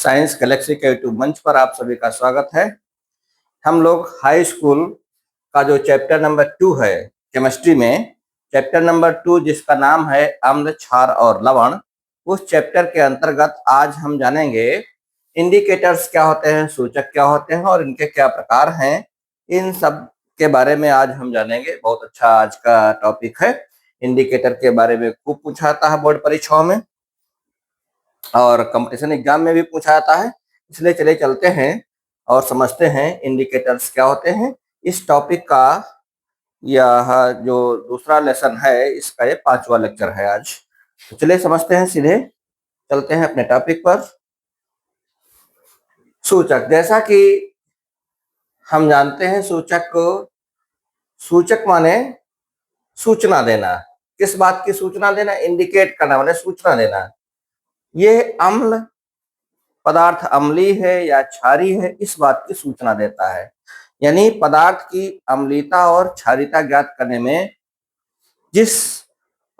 Science Galaxy के YouTube मंच पर आप सभी का स्वागत है। हम लोग हाई स्कूल का जो चैप्टर नंबर 2 है केमिस्ट्री में, चैप्टर नंबर 2 जिसका नाम है अम्ल, क्षार और लवण, उस चैप्टर के अंतर्गत आज हम जानेंगे इंडिकेटर्स क्या होते हैं, सूचक क्या होते हैं और इनके क्या प्रकार हैं। इन सब के बारे में आज हम जानेंगे। बहुत अच्छा आज का टॉपिक है। इंडिकेटर के बारे में खूब पूछा जाता है बोर्ड परीक्षाओं में और कंपटीशन एग्जाम में भी पूछा जाता है। इसलिए चले चलते हैं और समझते हैं इंडिकेटर्स क्या होते हैं। इस टॉपिक का यह जो दूसरा लेसन है, इसका ये 5वां लेक्चर है आज। तो चलिए समझते हैं, सीधे चलते हैं अपने टॉपिक पर। सूचक, जैसा कि हम जानते हैं सूचक माने सूचना देना। किस बात की सूचना देना? इंडिकेट करना माने सूचना देना। ये अम्ल पदार्थ अम्लीय है या क्षारीय है, इस बात की सूचना देता है। यानी पदार्थ की अम्लीयता और क्षारीयता ज्ञात करने में जिस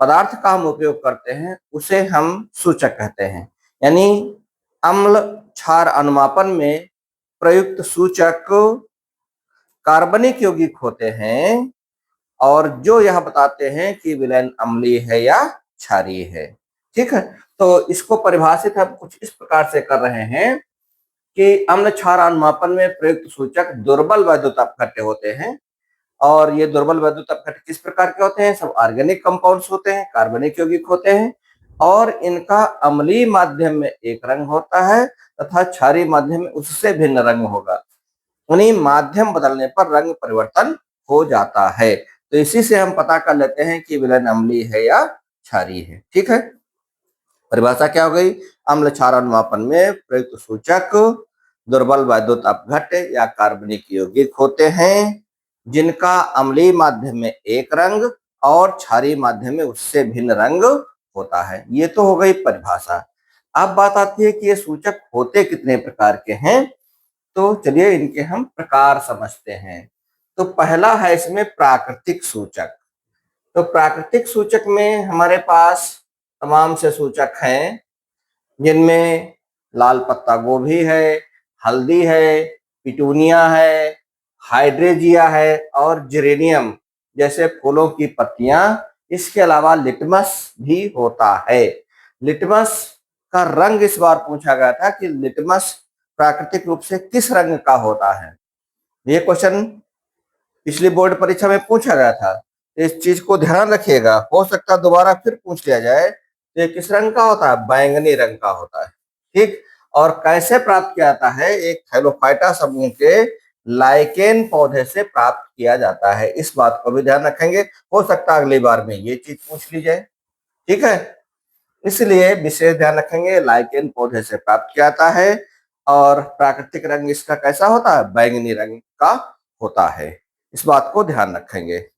पदार्थ का हम उपयोग करते हैं उसे हम सूचक कहते हैं। यानी अम्ल क्षार अनुमापन में प्रयुक्त सूचक कार्बनिक यौगिक होते हैं और जो यह बताते हैं कि विलयन अम्लीय है या क्षारीय है। ठीक है, तो इसको परिभाषित हम कुछ इस प्रकार से कर रहे हैं कि अम्ल क्षार अनुमापन में प्रयुक्त सूचक दुर्बल वैद्युत अपघट्य होते हैं। और ये दुर्बल वैद्युत अपघट्य किस प्रकार के होते हैं? सब ऑर्गेनिक कंपाउंड्स होते हैं, कार्बनिक यौगिक होते हैं और इनका अम्लीय माध्यम में एक रंग होता है तथा क्षारीय माध्यम में उससे भिन्न रंग होगा। उन्हीं माध्यम बदलने पर रंग परिवर्तन हो जाता है। तो इसी से हम पता कर लेते हैं कि विलयन अम्लीय है या क्षारीय है। ठीक है, परिभाषा क्या हो गई? अम्ल क्षार अनुमापन में प्रयुक्त सूचक दुर्बल वैद्युत अपघट्य या कार्बनिक यौगिक होते हैं जिनका अम्लीय माध्यम में एक रंग और क्षारीय माध्यम में उससे भिन्न रंग होता है। ये तो हो गई परिभाषा। अब बात आती है कि ये सूचक होते कितने प्रकार के हैं। तो चलिए इनके हम प्रकार समझते हैं। तो पहला है इसमें प्राकृतिक सूचक। तो प्राकृतिक सूचक में हमारे पास तमाम से सूचक हैं जिनमें लाल पत्ता गोभी है, हल्दी है, पिटूनिया है, हाइड्रेजिया है और जेरेनियम जैसे फूलों की पत्तियां। इसके अलावा लिटमस भी होता है। लिटमस का रंग इस बार पूछा गया था कि लिटमस प्राकृतिक रूप से किस रंग का होता है। ये क्वेश्चन पिछली बोर्ड परीक्षा में पूछा गया था। इस चीज को ध्यान रखिएगा, हो सकता है दोबारा फिर पूछ लिया जाए। तो ये किस रंग का होता है? बैंगनी रंग का होता है। ठीक, और कैसे प्राप्त किया जाता है? एक थैलोफाइटा समूह के लाइकेन पौधे से प्राप्त किया जाता है। इस बात को भी ध्यान रखेंगे, हो सकता है अगली बार में ये चीज पूछ ली जाए। ठीक है, इसलिए विशेष ध्यान रखेंगे, लाइकेन पौधे से प्राप्त किया जाता है और प्राकृतिक रंग इसका कैसा होता है? बैंगनी रंग का होता है। इस बात को ध्यान रखेंगे।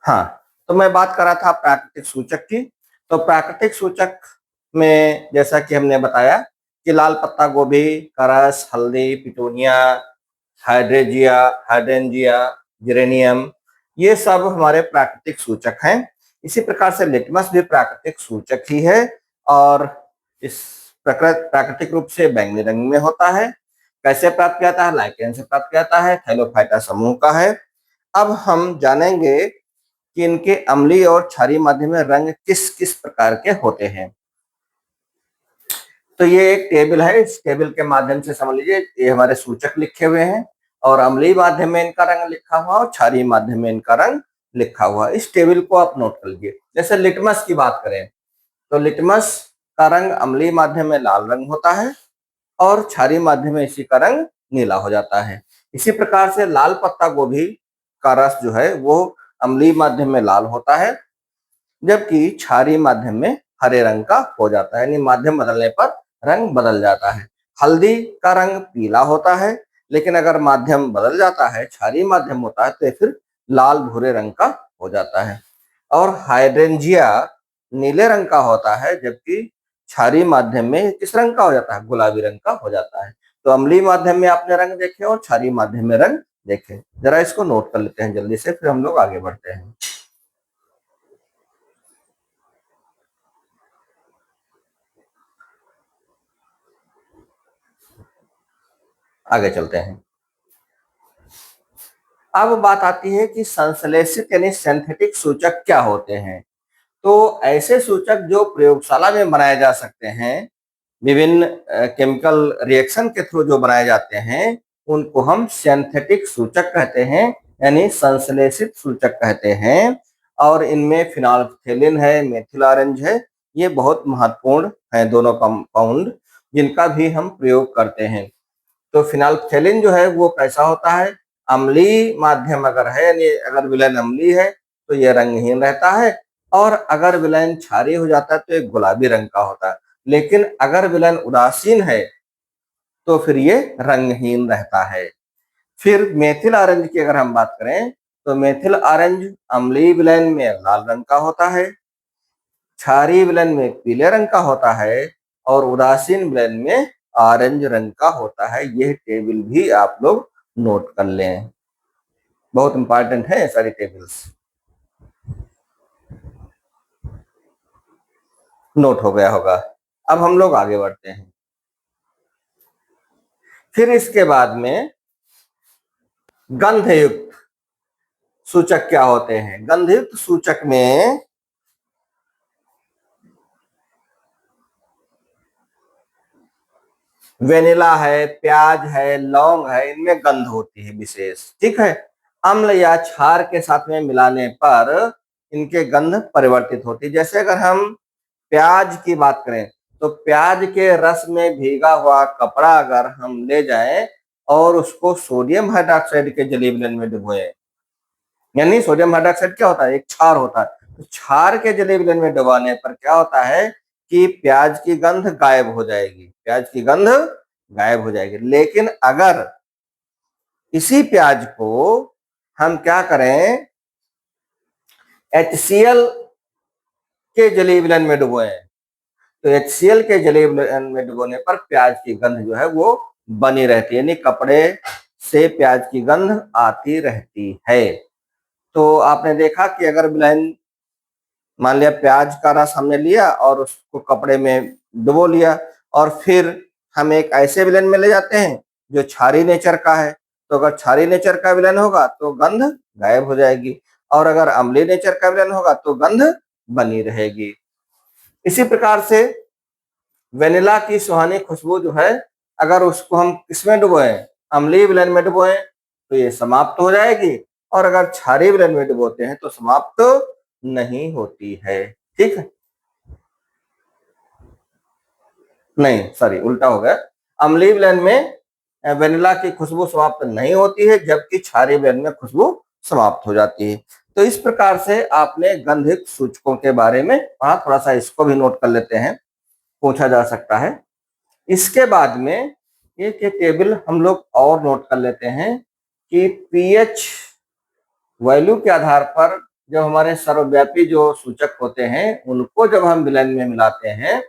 हाँ, तो मैं बात कर रहा था प्राकृतिक सूचक की। तो प्राकृतिक सूचक में जैसा कि हमने बताया कि लाल पत्ता गोभी का रस, हल्दी, पिटूनिया, हाइड्रेजिया, हाइड्रेंजिया, जेरेनियम, ये सब हमारे प्राकृतिक सूचक हैं। इसी प्रकार से लिटमस भी प्राकृतिक सूचक ही है और इस प्राकृतिक रूप से बैंगनी रंग में होता है। कैसे प्राप्त किया जाता है? लाइकेन से प्राप्त किया जाता है, थैलोफाइटा समूह का है। अब हम जानेंगे कि इनके अम्लीय और क्षारीय माध्यम में रंग किस किस प्रकार के होते हैं। तो ये एक टेबल है, इस टेबल के माध्यम से समझ लीजिए ये हमारे सूचक लिखे हुए हैं और अम्लीय माध्यम में इनका रंग लिखा हुआ और क्षारीय माध्यम में इनका रंग लिखा हुआ। इस टेबल को आप नोट कर लीजिए। जैसे लिटमस की बात करें तो लिटमस का रंग अम्लीय माध्यम में लाल रंग होता है और क्षारीय माध्यम में इसी का रंग नीला हो जाता है। इसी प्रकार से लाल पत्ता गोभी का रस जो है वो अम्लीय माध्यम में लाल होता है जबकि क्षारीय माध्यम में हरे रंग का हो जाता है। यानी माध्यम बदलने पर रंग बदल जाता है। हल्दी का रंग पीला होता है लेकिन अगर माध्यम बदल जाता है, क्षारीय माध्यम होता है, तो फिर लाल भूरे रंग का हो जाता है। और हाइड्रेंजिया नीले रंग का होता है जबकि क्षारीय माध्यम में किस रंग का हो जाता है? गुलाबी रंग का हो जाता है। तो अम्लीय माध्यम में आपने रंग देखे और क्षारीय माध्यम में रंग देखे। जरा इसको नोट कर लेते हैं जल्दी से, फिर हम लोग आगे बढ़ते हैं। आगे चलते हैं। अब बात आती है कि संश्लेषित यानी सिंथेटिक सूचक क्या होते हैं। तो ऐसे सूचक जो प्रयोगशाला में बनाए जा सकते हैं, विभिन्न केमिकल रिएक्शन के थ्रू जो बनाए जाते हैं, उनको हम सिंथेटिक सूचक कहते हैं, यानी संश्लेषित सूचक कहते हैं। और इनमें फिनोल्फ्थेलिन है, मेथिल ऑरेंज है, ये बहुत महत्वपूर्ण है दोनों कंपाउंड, जिनका भी हम प्रयोग करते हैं। तो फिनोल्फ्थेलिन जो है वो कैसा होता है, अम्लीय माध्यम अगर है, यानी अगर विलयन अम्लीय है तो ये रंगहीन रहता है, और अगर विलयन क्षारीय हो जाता है तो एक गुलाबी रंग का होता है। लेकिन अगर विलयन उदासीन है तो फिर ये रंगहीन रहता है। फिर मेथिल ऑरेंज की अगर हम बात करें तो मेथिल ऑरेंज अम्लीय विलयन में लाल रंग का होता है, क्षारीय विलयन में पीले रंग का होता है, और उदासीन विलयन में ऑरेंज रंग का होता है। यह टेबल भी आप लोग नोट कर लें, बहुत इंपॉर्टेंट है ये सारी टेबल्स। नोट हो गया होगा। अब हम लोग आगे बढ़ते हैं। फिर इसके बाद में गंधयुक्त सूचक क्या होते हैं। गंधयुक्त सूचक में वेनिला है, प्याज है, लौंग है, इनमें गंध होती है विशेष, ठीक है। अम्ल या क्षार के साथ में मिलाने पर इनके गंध परिवर्तित होती है। जैसे अगर हम प्याज की बात करें तो प्याज के रस में भीगा हुआ कपड़ा अगर हम ले जाएं और उसको सोडियम हाइड्रोक्साइड के जलीय विलयन में डुबोएं, यानी सोडियम हाइड्रोक्साइड क्या होता है, एक क्षार होता है, तो क्षार के जलीय विलयन में डुबाने पर क्या होता है कि प्याज की गंध गायब हो जाएगी, प्याज की गंध गायब हो जाएगी। लेकिन अगर इसी प्याज को हम क्या करें, HCl के जलीय विलयन में डुबोएं, तो HCl के जलीय विलयन में डुबोने पर प्याज की गंध जो है वो बनी रहती है, यानी कपड़े से प्याज की गंध आती रहती है। तो आपने देखा कि अगर विलयन, मान लिया प्याज का रस हमने लिया और उसको कपड़े में डुबो लिया, और फिर हम एक ऐसे विलयन में ले जाते हैं जो क्षारीय नेचर का है, तो अगर क्षारीय नेचर का विलयन होगा तो गंध गायब हो जाएगी, और अगर अम्लीय नेचर का विलयन होगा तो गंध बनी रहेगी। इसी प्रकार से वेनिला की सुहानी खुशबू जो है, अगर उसको हम किसमें डुबोएं, अम्लीय विलयन में डुबोएं तो ये समाप्त हो जाएगी, और अगर क्षारीय विलयन में डुबोते हैं तो समाप्त नहीं होती है, ठीक है। नहीं, सॉरी, उल्टा हो गया। अम्लीय विलयन में वेनिला की खुशबू समाप्त नहीं होती है, जबकि क्षारीय विलयन में खुशबू समाप्त हो जाती है। तो इस प्रकार से आपने गंधयुक्त सूचकों के बारे में पढ़ा, थोड़ा सा इसको भी नोट कर लेते हैं, पूछा जा सकता है। इसके बाद में एक टेबल हम लोग और नोट कर लेते हैं कि पीएच वैल्यू के आधार पर जब हमारे सर्वव्यापी जो सूचक होते हैं उनको जब हम विलयन में मिलाते हैं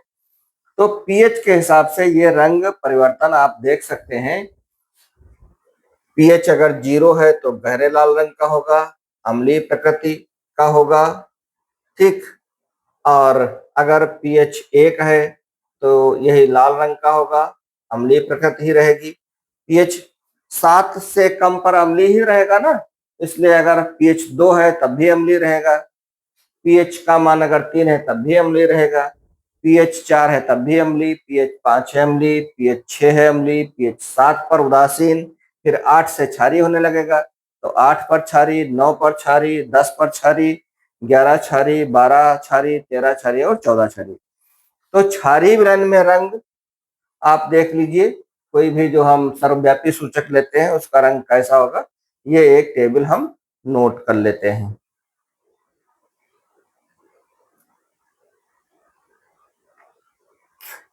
तो पीएच के हिसाब से ये रंग परिवर्तन आप देख सकते हैं। पीएच अगर 0 है तो गहरे लाल रंग का होगा, अम्लीय प्रकृति का होगा, ठीक। और अगर पीएच 1 है तो यही लाल रंग का होगा, अम्लीय प्रकृति ही रहेगी। पीएच 7 से कम पर अम्लीय ही रहेगा ना, इसलिए अगर पीएच 2 है तब भी अम्लीय रहेगा, पीएच का मान अगर 3 है तब भी अम्लीय रहेगा, पीएच 4 है तब भी अम्लीय, पीएच 5 है अम्लीय, पीएच 6 है अम्लीय, पीएच 7 पर उदासीन, फिर 8 से क्षारीय होने लगेगा, तो 8 पर क्षारीय, 9 पर क्षारीय, 10 पर क्षारीय, 11 क्षारीय, 12 क्षारीय, 13 क्षारीय और 14 क्षारीय। तो क्षारीय विलयन में रंग आप देख लीजिए, कोई भी जो हम सर्वव्यापी सूचक लेते हैं उसका रंग कैसा होगा, ये एक टेबल हम नोट कर लेते हैं।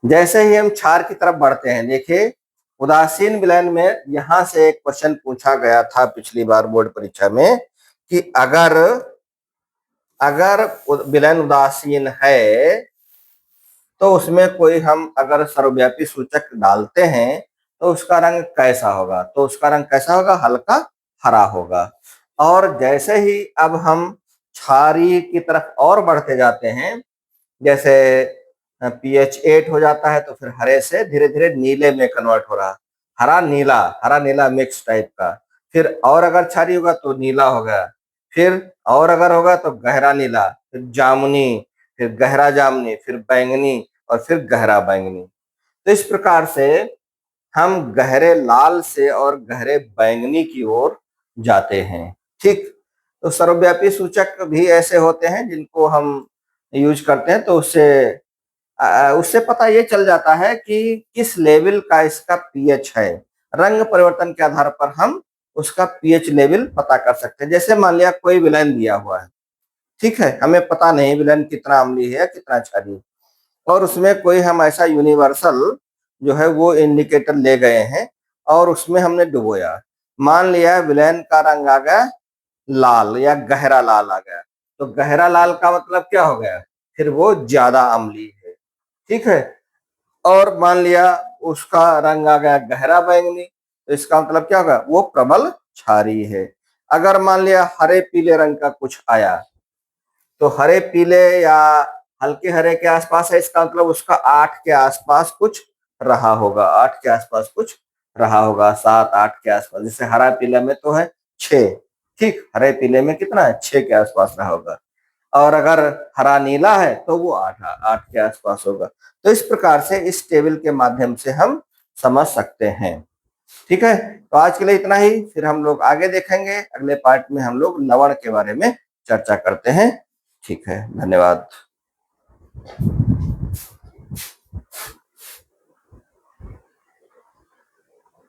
जैसे ही हम क्षार की तरफ बढ़ते हैं, देखिए उदासीन विलयन में यहां से एक क्वेश्चन पूछा गया था पिछली बार बोर्ड परीक्षा में कि अगर अगर विलयन उदासीन है तो उसमें कोई हम अगर सर्वव्यापी सूचक डालते हैं तो उसका रंग कैसा होगा, तो उसका रंग कैसा होगा, हल्का हरा होगा। और जैसे ही अब हम क्षारीय की तरफ और बढ़ते जाते हैं, जैसे पीएच 8 हो जाता है तो फिर हरे से धीरे धीरे नीले में कन्वर्ट हो रहा, हरा नीला मिक्स टाइप का। फिर और अगर क्षारीय होगा तो नीला हो गया, फिर और अगर होगा तो गहरा नीला, फिर जामुनी, फिर गहरा जामुनी, फिर बैंगनी और फिर गहरा बैंगनी। तो इस प्रकार से हम गहरे लाल से और गहरे बैंगनी की ओर जाते हैं। ठीक, तो सर्वव्यापी सूचक भी ऐसे होते हैं जिनको हम यूज करते हैं, तो उससे पता ये चल जाता है कि किस लेवल का इसका पीएच है। रंग परिवर्तन के आधार पर हम उसका पीएच लेवल पता कर सकते हैं। जैसे मान लिया कोई विलेन दिया हुआ है, ठीक है, हमें पता नहीं विलेन कितना अम्लीय है या कितना क्षारीय, और उसमें कोई हम ऐसा यूनिवर्सल जो है वो इंडिकेटर ले गए हैं और उसमें हमने डुबोया। मान लिया विलेन का रंग आ गया लाल या गहरा लाल आ गया, तो गहरा लाल का मतलब क्या हो गया, फिर वो ज्यादा अम्लीय है। ठीक है, और मान लिया उसका रंग आ गया गहरा बैंगनी, तो इसका मतलब क्या होगा, वो प्रबल क्षारीय है। अगर मान लिया हरे पीले रंग का कुछ आया, तो हरे पीले या हल्के हरे के आसपास है, इसका मतलब उसका 8 के आसपास कुछ रहा होगा, 8 के आसपास कुछ रहा होगा, 7-8 के आसपास। जैसे हरा पीले में तो है 6, ठीक, हरे पीले में कितना है, 6 के आसपास रहा होगा। और अगर हरा नीला है तो वो 8 के आसपास होगा। तो इस प्रकार से इस टेबल के माध्यम से हम समझ सकते हैं। ठीक है, तो आज के लिए इतना ही, फिर हम लोग आगे देखेंगे। अगले पार्ट में हम लोग लवण के बारे में चर्चा करते हैं। ठीक है, धन्यवाद।